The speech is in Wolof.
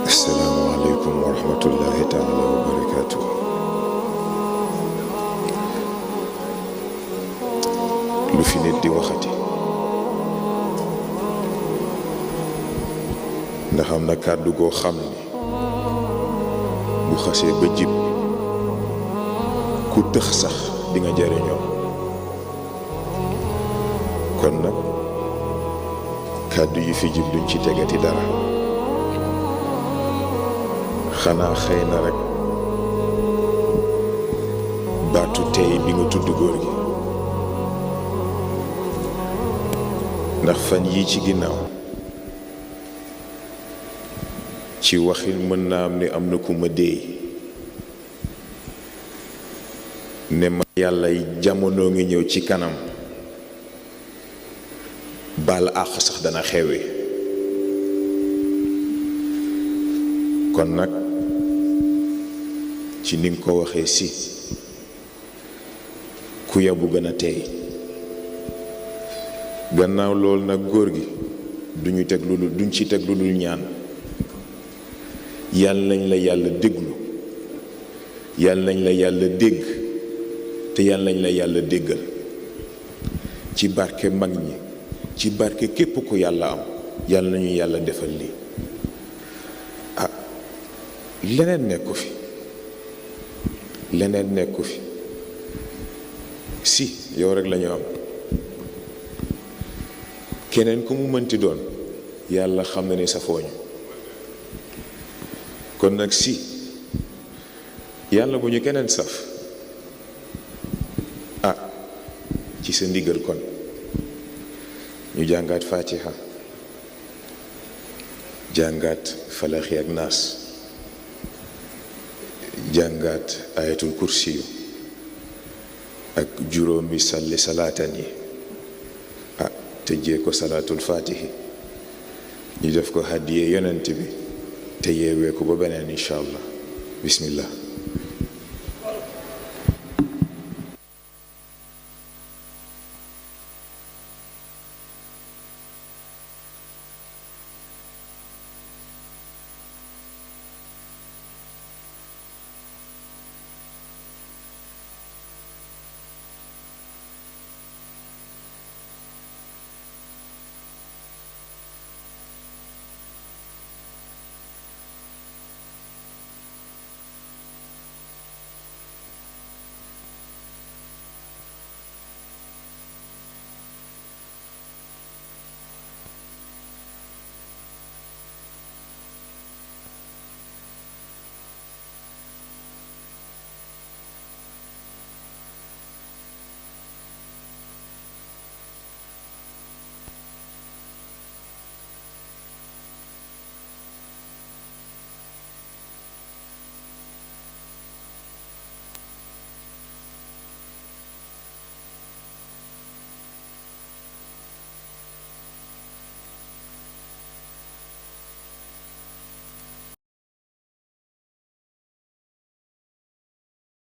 asalaamaaleykum wa rahmatullahi taala wa barakaatu. lu fi nit di waxati ndax am na kàddu goo xam ni bu xasee ba jib ku tëx sax di nga jariñoo. kon nag kàddu yi fi jib duñ ci tegati dara, xanaa xëy na rek baatu tey bi nga tudd góor gi, ndax fan yii ci ginnaaw ci waxin mën naa am ni am na ku ma déey ne ma yàlla jamono ngi ñëw ci kanam baal àq sax dana xewe. kon nag ci ni nga ko waxee si ku yabu gën a tey. gannaaw loolu nag góor gi duñ ci teg lu dul ñaan yàlla nañ la yàlla déglu, yàlla nañ la yàlla dégg, te yàlla nañ la yàlla déggal ci barke mag ñi, ci barke képp ku yàlla am. yàlla nañu yàlla defal lii. leneen nekku fi, leneen nekku fi. si yow rek lañu am, keneen ku mu mënti doon yàlla xam na ne safooñu. kon nag si yàlla bu ñu keneen saf, ci sa ndigal kon ñu jàngaat fatiha, jàngaat falaxi ak naas, jàngaat ayatul kursiyu ak juróomi salli salaatan yi, tëjee ko salaatul fatihi, ñu def ko hàddiyee yonent bi te yeewee ko ba beneen incha allah. bismillah.